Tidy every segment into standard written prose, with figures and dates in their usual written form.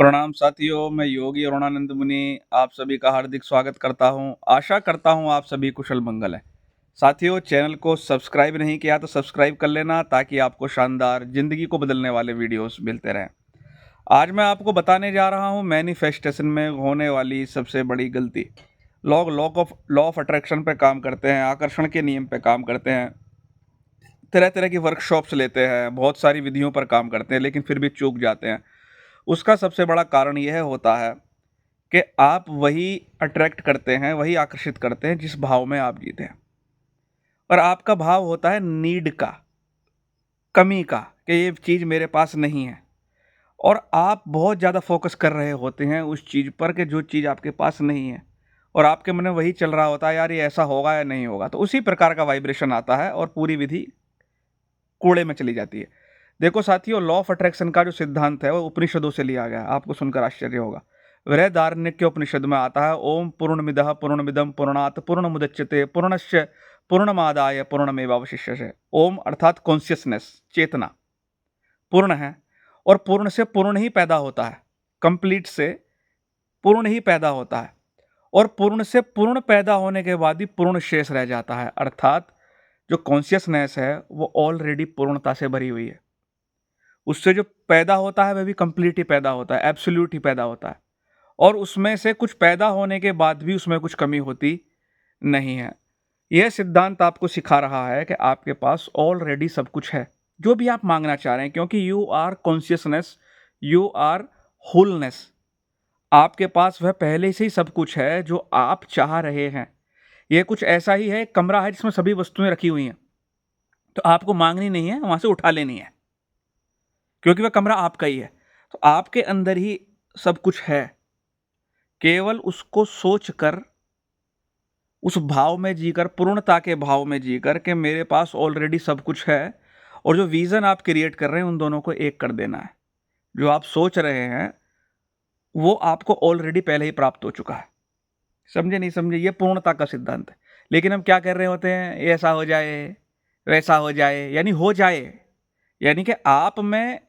प्रणाम साथियों, मैं योगी अरुणानंद मुनि आप सभी का हार्दिक स्वागत करता हूं। आशा करता हूं आप सभी कुशल मंगल है। साथियों, चैनल को सब्सक्राइब नहीं किया तो सब्सक्राइब कर लेना ताकि आपको शानदार जिंदगी को बदलने वाले वीडियोस मिलते रहें। आज मैं आपको बताने जा रहा हूं मैनिफेस्टेशन में होने वाली सबसे बड़ी गलती। लोग लॉ ऑफ अट्रैक्शन पे काम करते हैं, आकर्षण के नियम पे काम करते हैं, तरह तरह की वर्कशॉप्स लेते हैं, बहुत सारी विधियों पर काम करते हैं, लेकिन फिर भी चूक जाते हैं। उसका सबसे बड़ा कारण यह होता है कि आप वही अट्रैक्ट करते हैं, वही आकर्षित करते हैं जिस भाव में आप जीते हैं। और आपका भाव होता है नीड का, कमी का, कि ये चीज़ मेरे पास नहीं है। और आप बहुत ज़्यादा फोकस कर रहे होते हैं उस चीज़ पर कि जो चीज़ आपके पास नहीं है, और आपके मन में वही चल रहा होता है, यार ये ऐसा होगा या नहीं होगा। तो उसी प्रकार का वाइब्रेशन आता है और पूरी विधि कूड़े में चली जाती है। देखो साथियों, लॉ ऑफ अट्रैक्शन का जो सिद्धांत है वो उपनिषदों से लिया गया है। आपको सुनकर आश्चर्य होगा। बृहदारण्यक उपनिषद में आता है, ओम पूर्णमिदः पूर्णमिदं पूर्णात् पूर्णमुदच्यते पूर्णस्य पूर्णमादाय पूर्णमेवावशिष्यते। ओम अर्थात कॉन्शियसनेस, चेतना पूर्ण है, और पूर्ण से पूर्ण ही पैदा होता है। कंप्लीट से पूर्ण ही पैदा होता है, और पूर्ण से पूर्ण पैदा होने के बाद ही पूर्ण शेष रह जाता है। अर्थात जो कॉन्शियसनेस है वो ऑलरेडी पूर्णता से भरी हुई है। उससे जो पैदा होता है वह भी कंप्लीट ही पैदा होता है, एब्सोल्यूट ही पैदा होता है। और उसमें से कुछ पैदा होने के बाद भी उसमें कुछ कमी होती नहीं है। यह सिद्धांत आपको सिखा रहा है कि आपके पास ऑलरेडी सब कुछ है, जो भी आप मांगना चाह रहे हैं, क्योंकि you are consciousness, you are wholeness. आपके पास वह पहले से ही सब कुछ है जो आप चाह रहे हैं। यह कुछ ऐसा ही है, एक कमरा है जिसमें सभी वस्तुएं रखी हुई हैं, तो आपको मांगनी नहीं है, वहां से उठा लेनी है, क्योंकि वह कमरा आपका ही है। तो आपके अंदर ही सब कुछ है। केवल उसको सोचकर, उस भाव में जीकर, पूर्णता के भाव में जीकर कि मेरे पास ऑलरेडी सब कुछ है, और जो विजन आप क्रिएट कर रहे हैं उन दोनों को एक कर देना है। जो आप सोच रहे हैं वो आपको ऑलरेडी पहले ही प्राप्त हो चुका है। समझे नहीं समझे? ये पूर्णता का सिद्धांत है। लेकिन हम क्या कर रहे होते हैं, ऐसा हो जाए, वैसा हो जाए, यानी हो जाए, यानी कि आप में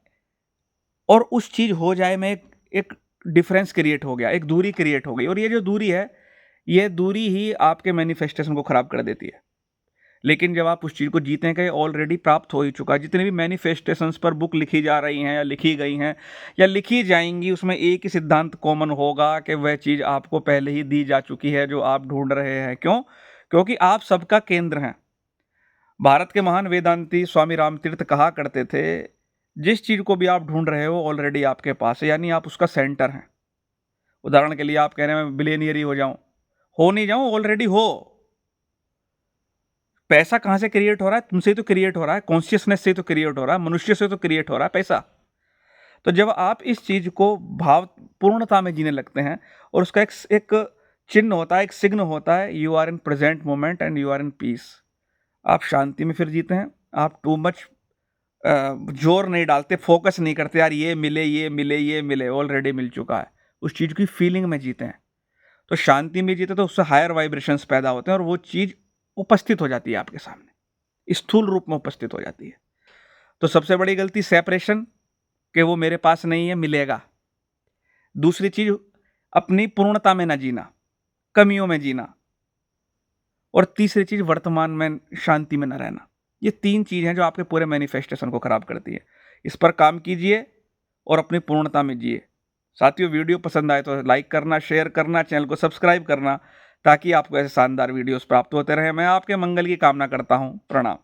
और उस चीज हो जाए में एक डिफरेंस क्रिएट हो गया, एक दूरी क्रिएट हो गई। और ये जो दूरी है, ये दूरी ही आपके मैनिफेस्टेशन को खराब कर देती है। लेकिन जब आप उस चीज को जीते हैं कि ऑलरेडी प्राप्त हो ही चुका है, जितने भी मैनिफेस्टेशंस पर बुक लिखी जा रही हैं या लिखी गई हैं या लिखी जाएंगी, उसमें एक ही सिद्धांत कॉमन होगा कि वह चीज आपको पहले ही दी जा चुकी है जो आप ढूंढ रहे हैं। क्यों? क्योंकि आप सबका केंद्र हैं। भारत के महान वेदांती स्वामी रामतीर्थ कहा करते थे, जिस चीज को भी आप ढूंढ रहे हो ऑलरेडी आपके पास है, यानी आप उसका सेंटर हैं। उदाहरण के लिए आप कह रहे हैं मैं बिलियनियर ही हो नहीं जाऊं, ऑलरेडी हो। पैसा कहां से क्रिएट हो रहा है? तुमसे ही तो क्रिएट हो रहा है, कॉन्शियसनेस से तो क्रिएट हो रहा है, मनुष्य से तो क्रिएट हो रहा है पैसा। तो जब आप इस चीज को भाव पूर्णता में जीने लगते हैं, और उसका एक चिन्ह होता है, एक सिग्न होता है, you are in present moment and you are in peace. आप शांति में फिर जीते हैं। आप टू मच जोर नहीं डालते, फोकस नहीं करते, यार ये मिले ये मिले ये मिले, ऑलरेडी मिल चुका है। उस चीज की फीलिंग में जीते हैं। तो शांति में जीते तो उससे हायर वाइब्रेशंस पैदा होते हैं, और वो चीज उपस्थित हो जाती है आपके सामने, स्थूल रूप में उपस्थित हो जाती है। तो सबसे बड़ी गलती सेपरेशन, कि वो मेरे पास नहीं है, मिलेगा। दूसरी चीज, अपनी पूर्णता में ना जीना, कमियों में जीना। और तीसरी चीज, वर्तमान में शांति में न रहना। ये तीन चीज हैं जो आपके पूरे मैनिफेस्टेशन को खराब करती है। इस पर काम कीजिए और अपनी पूर्णता में जिए। साथियों, वीडियो पसंद आए तो लाइक करना, शेयर करना, चैनल को सब्सक्राइब करना, ताकि आपको ऐसे शानदार वीडियोस प्राप्त होते रहे। मैं आपके मंगल की कामना करता हूं। प्रणाम।